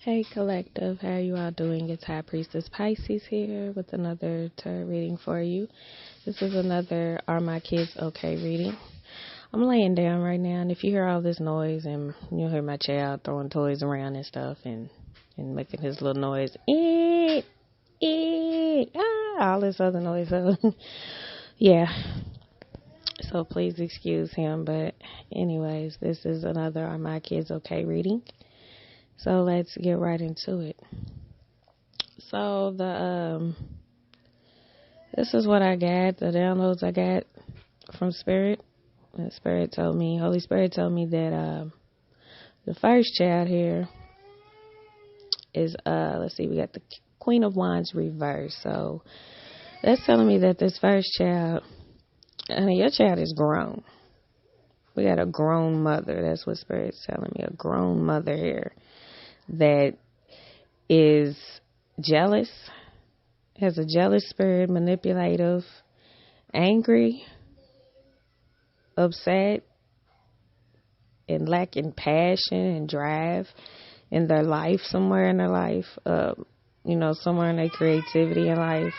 Hey collective, how are you all doing? It's High Priestess Pisces here with another tarot reading for you. This is another Are My Kids Okay reading. I'm laying down right now, and if you hear all this noise and you'll hear my child throwing toys around and stuff and making his little noise, all this other noise. So, yeah. So please excuse him. But anyways, this is another Are My Kids Okay reading. So let's get right into it. So this is what I got, the downloads I got from Spirit. The Holy Spirit told me that the first child here is let's see, we got the Queen of Wands reversed. So that's telling me that this first child, your child is grown. We got a grown mother. That's what Spirit's telling me, a grown mother here that is jealous, has a jealous spirit, manipulative, angry, upset, and lacking passion and drive in their life, somewhere in their life, somewhere in their creativity in life,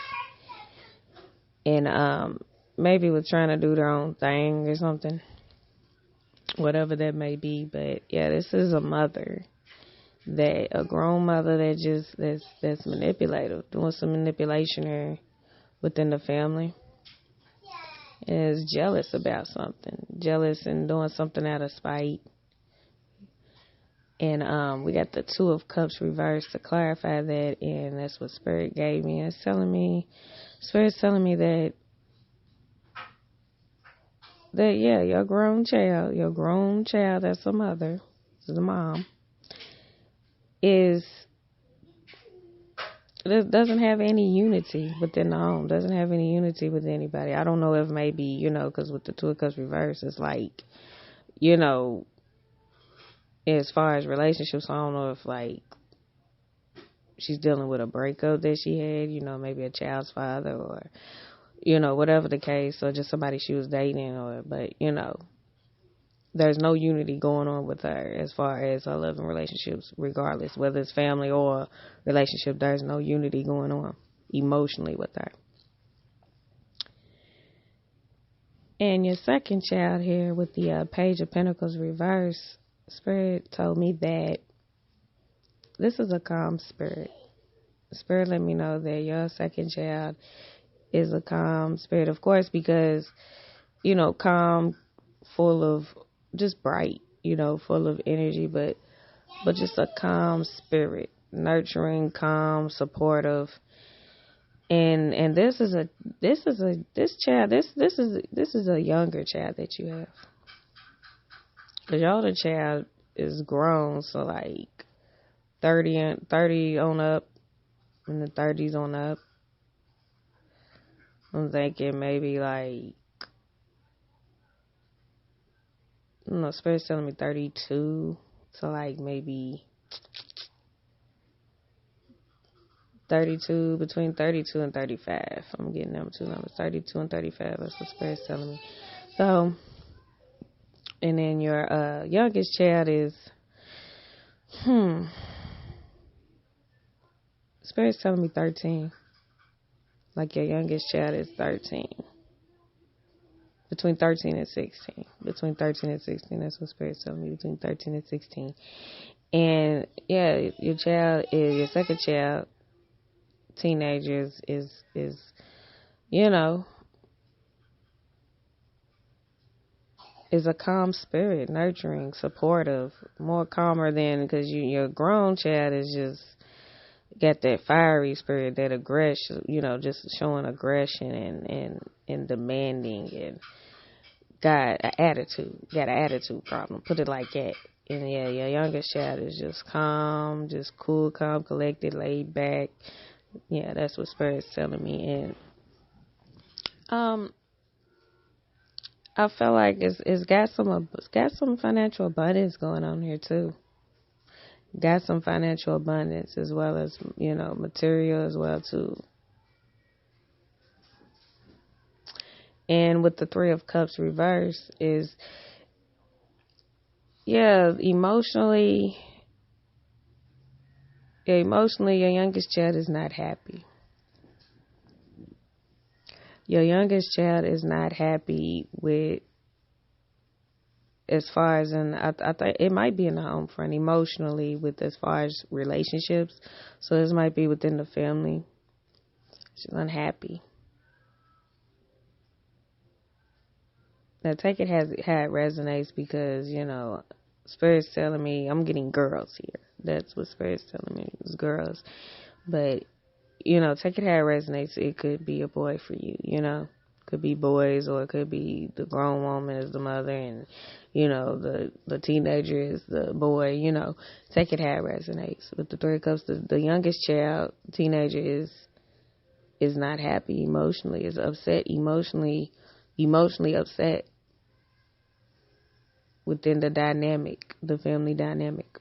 and maybe with trying to do their own thing or something, whatever that may be. But yeah, this is a mother. That a grown mother that's manipulative, doing some manipulation here within the family, is jealous about something, jealous and doing something out of spite. And we got the Two of Cups reversed to clarify that, and that's what Spirit gave me. Spirit's telling me that yeah, your grown child, that's a mother, is a mom, doesn't have any unity within the home, doesn't have any unity with anybody. I don't know if maybe, because with the Two of Cups reverse, it's like, as far as relationships, I don't know if like she's dealing with a breakup that she had, maybe a child's father or, whatever the case, or just somebody she was dating, but there's no unity going on with her as far as her love and relationships, regardless, whether it's family or relationship. There's no unity going on emotionally with her. And your second child here with the Page of Pentacles reverse, Spirit told me that this is a calm spirit. Spirit let me know that your second child is a calm spirit, of course, because, calm, full of just bright, full of energy, but just a calm spirit, nurturing, calm, supportive. And this is a younger child that you have. The older child is grown, so like 30 on up, in the 30s on up. I'm thinking maybe like, Spirit's telling me 32 to like maybe 32, between 32 and 35. I'm getting them two numbers, 32 and 35. That's what Spirit's telling me. So, and then your youngest child is, Spirit's telling me 13. Like your youngest child is 13. Between 13 and 16. Between 13 and 16. That's what Spirit's telling me. Between 13 and 16. And yeah, your second child, teenager, is is a calm spirit, nurturing, supportive, more calmer than, because your grown child is just got that fiery spirit, that aggression, just showing aggression and demanding, and got an attitude problem, put it like that. And yeah, your youngest child is just calm, just cool, calm, collected, laid back. Yeah, that's what Spirit's telling me. And I feel like it's got some financial abundance going on here too. Got some financial abundance as well as, material as well too. And with the Three of Cups reverse is, emotionally Emotionally, your youngest child is not happy. Your youngest child is not happy with, as far as I think it might be in the home front emotionally with as far as relationships. So this might be within the family. She's unhappy. Now take it has how it resonates because, Spirit's telling me I'm getting girls here. That's what Spirit's telling me. It's girls. But, take it how it resonates. It could be a boy for you. Could be boys, or it could be the grown woman is the mother, and the teenager is the boy. Take it how it resonates. With the Three of Cups, the youngest child, teenager, is not happy emotionally, is upset emotionally upset within the dynamic, the family dynamic,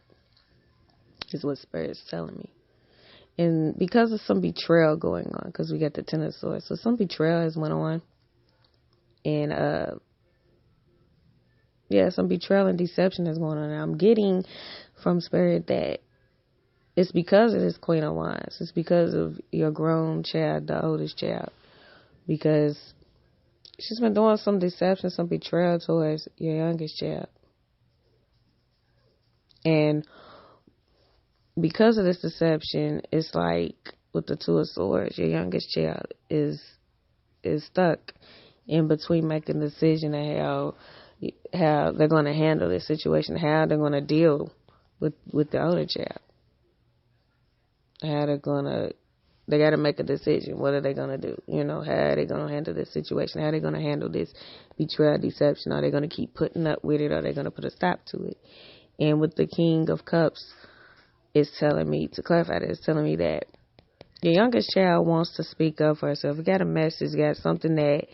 is what Spirit's telling me. And because of some betrayal going on, because we got the Ten of Swords, so some betrayal has went on. And, some betrayal and deception is going on. And I'm getting from Spirit that it's because of this Queen of Wands. It's because of your grown child, the oldest child. Because she's been doing some deception, some betrayal towards your youngest child. And because of this deception, it's like with the Two of Swords, your youngest child is stuck in between making a decision of how they're going to handle this situation, how they're going to deal with the older child. How they got to make a decision. What are they going to do? How are they going to handle this situation? How are they going to handle this betrayal, deception? Are they going to keep putting up with it? Or are they going to put a stop to it? And with the King of Cups, it's telling me, to clarify that, it's telling me that your youngest child wants to speak up for herself. You got a message, got something that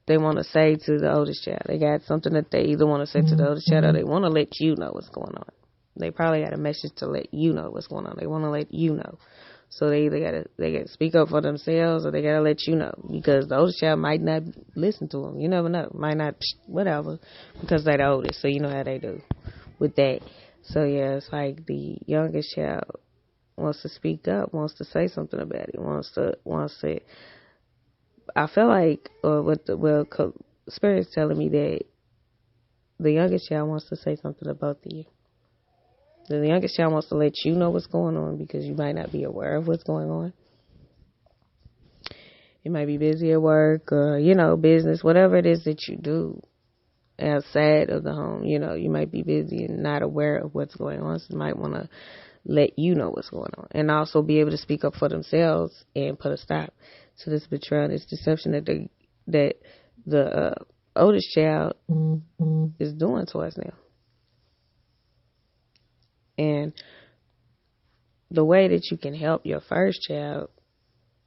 they want to say to the oldest child. They got something that they either want to say to the oldest child, or they want to let you know what's going on. They probably got a message to let you know what's going on. They want to let you know. So they either got to speak up for themselves, or they got to let you know, because the oldest child might not listen to them. You never know. Might not, whatever, because they're the oldest. So you know how they do with that. So yeah, it's like the youngest child wants to speak up, wants to say something about it, wants to. I feel like, Spirit's telling me that the youngest child wants to say something to both of you. The youngest child wants to let you know what's going on, because you might not be aware of what's going on. You might be busy at work, or, business, whatever it is that you do outside of the home. You might be busy and not aware of what's going on. So you might want to let you know what's going on, and also be able to speak up for themselves and put a stop to this betrayal, this deception that the oldest child is doing to us now. And the way that you can help your first child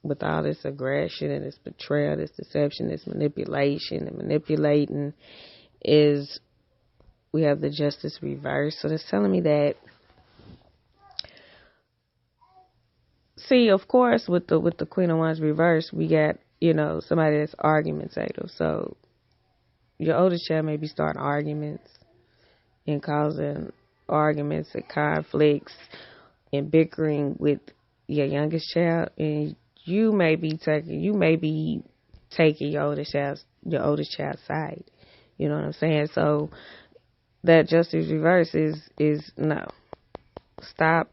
with all this aggression and this betrayal, this deception, this manipulation and manipulating, is we have the Justice reverse. So that's telling me that, see, of course, with the Queen of Wands reverse, we got, somebody that's argumentative. So your oldest child may be starting arguments and causing arguments and conflicts and bickering with your youngest child, and you may be taking your oldest child's side. You know what I'm saying? So that Justice reverse is no. Stop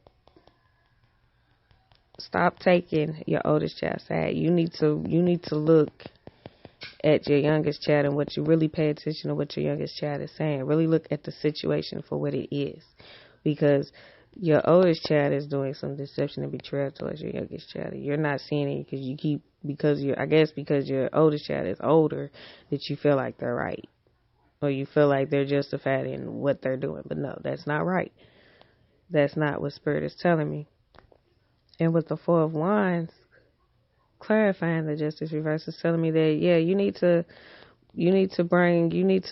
taking your oldest child's side. You need to look at your youngest child and what you really pay attention to what your youngest child is saying. Really look at the situation for what it is, because your oldest child is doing some deception and betrayal towards your youngest child. You're not seeing it because your oldest child is older, that you feel like they're right, or you feel like they're justified in what they're doing. But no, that's not right. That's not what Spirit is telling me. And with the Four of Wands, clarifying the Justice reverse, is telling me that, yeah, you need to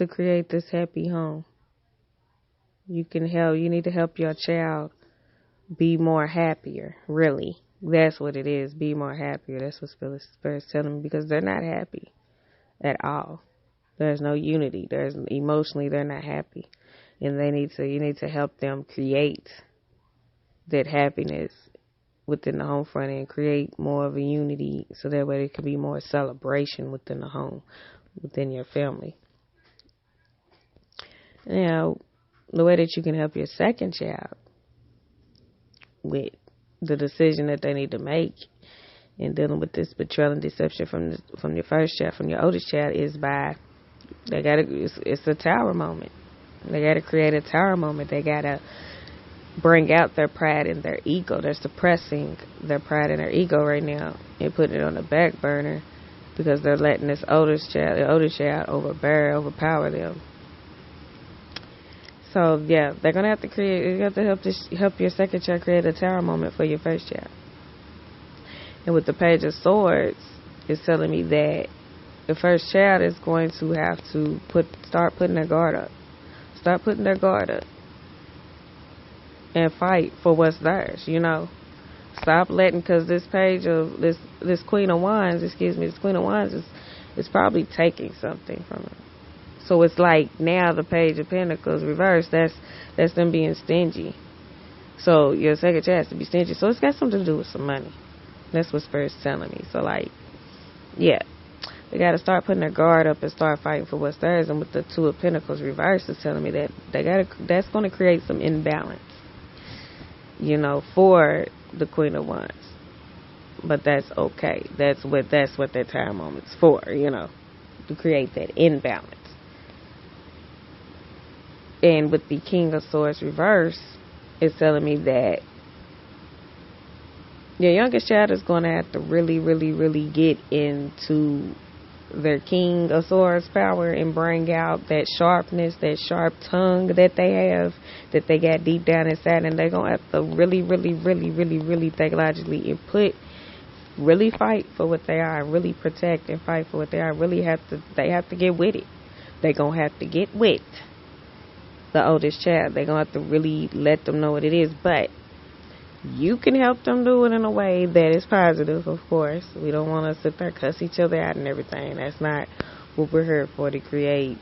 create this happy home. You need to help your child be more happier, really. That's what it is, be more happier. That's what Spirit's telling me, because they're not happy at all. There's no unity. Emotionally, they're not happy. And you need to help them create that happiness within the home front and create more of a unity so that way there can be more celebration within the home, within your family. Now, the way that you can help your second child with the decision that they need to make in dealing with this betrayal and deception from your first child, from your oldest child, is by it's a tower moment. They gotta create a tower moment. They gotta bring out their pride and their ego. They're suppressing their pride and their ego right now and putting it on the back burner because they're letting the older child overpower them. So yeah, they're gonna have to help your second child create a tower moment for your first child. And with the Page of Swords, it's telling me that the first child is going to have to start putting their guard up. Start putting their guard up. And fight for what's theirs, Stop letting, because this Queen of Wands is probably taking something from them. So it's like now the Page of Pentacles reversed, that's them being stingy. So your second child has to be stingy. So it's got something to do with some money. That's what Spirit's telling me. So yeah, they got to start putting their guard up and start fighting for what's theirs. And with the Two of Pentacles reversed, it's telling me that that's going to create some imbalance, for the Queen of Wands. But that's okay. That's what that time moment's for, to create that imbalance. And with the King of Swords reverse, it's telling me that your youngest child is going to have to really, really, really get into their King of Swords power and bring out that sharpness, that sharp tongue that they have, that they got deep down inside, and they're going to have to really, really, really, really, really think logically and really fight for what they are, really protect and fight for what they are. They have to get with it. They're going to have to get with the oldest child. They're going to have to really let them know what it is, but you can help them do it in a way that is positive, of course. We don't want to sit there cuss each other out and everything. That's not what we're here for, to create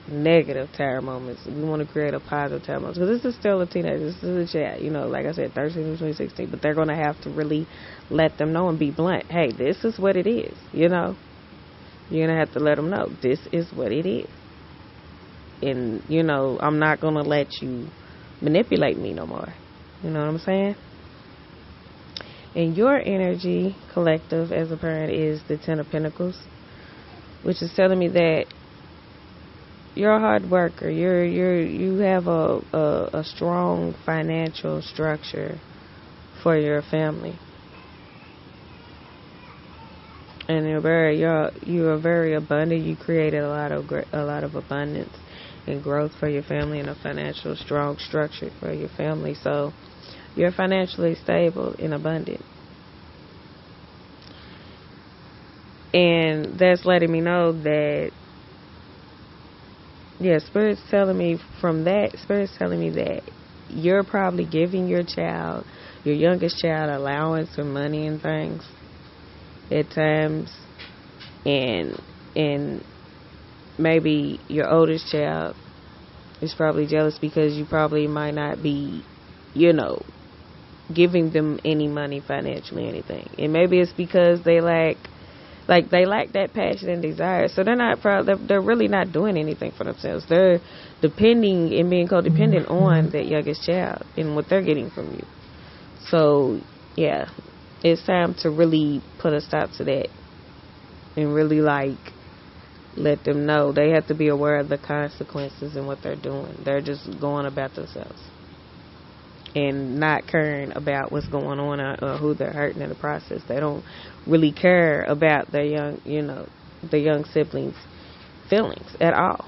negative tower moments. We want to create a positive tower moment. Because this is still a teenager. This is a child, like I said, 13 to 2016. But they're going to have to really let them know and be blunt. Hey, this is what it is, You're going to have to let them know this is what it is. And, I'm not going to let you manipulate me no more. You know what I'm saying? And your energy collective as a parent is the Ten of Pentacles, which is telling me that you're a hard worker. You have a strong financial structure for your family, and you are very abundant. You created a lot of abundance and growth for your family and a financial strong structure for your family. So you're financially stable and abundant. And that's letting me know that, Spirit's telling me that you're probably giving your youngest child, allowance or money and things at times. And maybe your oldest child is probably jealous because you probably might not be, giving them any money financially, anything. And maybe it's because they lack that passion and desire. So they're not proud. They're really not doing anything for themselves. They're depending and being codependent on that youngest child and what they're getting from you. So yeah, it's time to really put a stop to that and really let them know. They have to be aware of the consequences and what they're doing. They're just going about themselves and not caring about what's going on or who they're hurting in the process. They don't really care about their young siblings' feelings at all.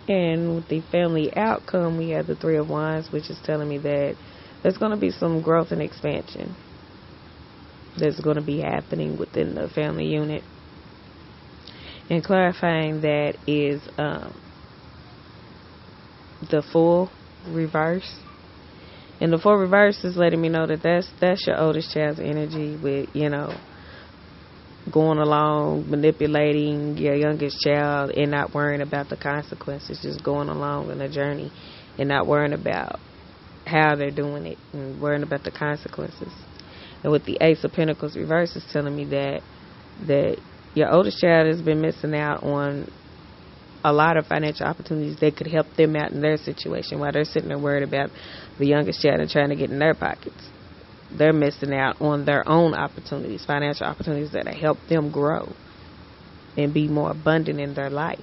And with the family outcome, we have the Three of Wands, which is telling me that there's going to be some growth and expansion that's going to be happening within the family unit. And clarifying that is the Fool reverse. And the Fool reverse is letting me know that that's your oldest child's energy with, going along, manipulating your youngest child and not worrying about the consequences, just going along in the journey and not worrying about how they're doing it and worrying about the consequences. And with the Ace of Pentacles reverse, is telling me that your oldest child has been missing out on a lot of financial opportunities that could help them out in their situation while they're sitting there worried about the youngest child and trying to get in their pockets. They're missing out on their own opportunities, financial opportunities that help them grow and be more abundant in their life.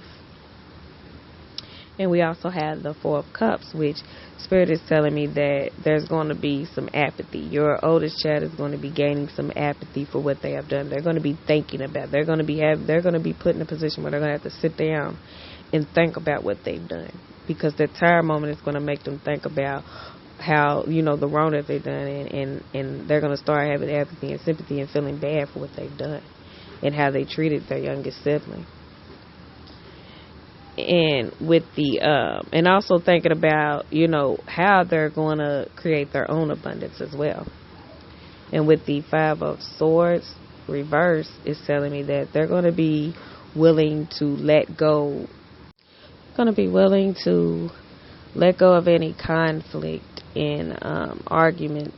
And we also have the Four of Cups, which Spirit is telling me that there's going to be some apathy. Your oldest child is going to be gaining some apathy for what they have done. They're going to be thinking about. They're going to be put in a position where they're going to have to sit down and think about what they've done, because the tired moment is going to make them think about how, the wrong that they've done, and they're going to start having apathy and sympathy and feeling bad for what they've done and how they treated their youngest sibling. And with the and also thinking about how they're going to create their own abundance as well. And with the Five of Swords reverse, is telling me that they're going to be willing to let go. Of any conflict and arguments.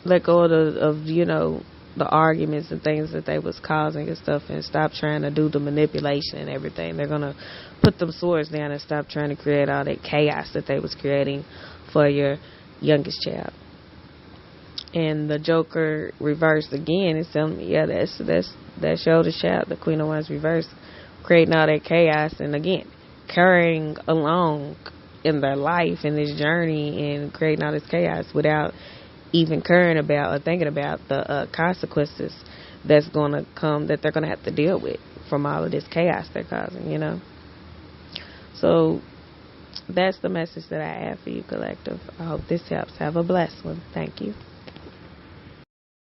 Let go of the arguments and things that they was causing and stuff, and stop trying to do the manipulation and everything. They're going to put them swords down and stop trying to create all that chaos that they was creating for your youngest child. And the Joker reversed again is telling me, that's your oldest child, the Queen of Wands reversed, creating all that chaos, and again, carrying along in their life in this journey and creating all this chaos without even caring about or thinking about the consequences that's going to come, that they're going to have to deal with from all of this chaos they're causing, So that's the message that I have for you, collective. I hope this helps. Have a blessed one. Thank you.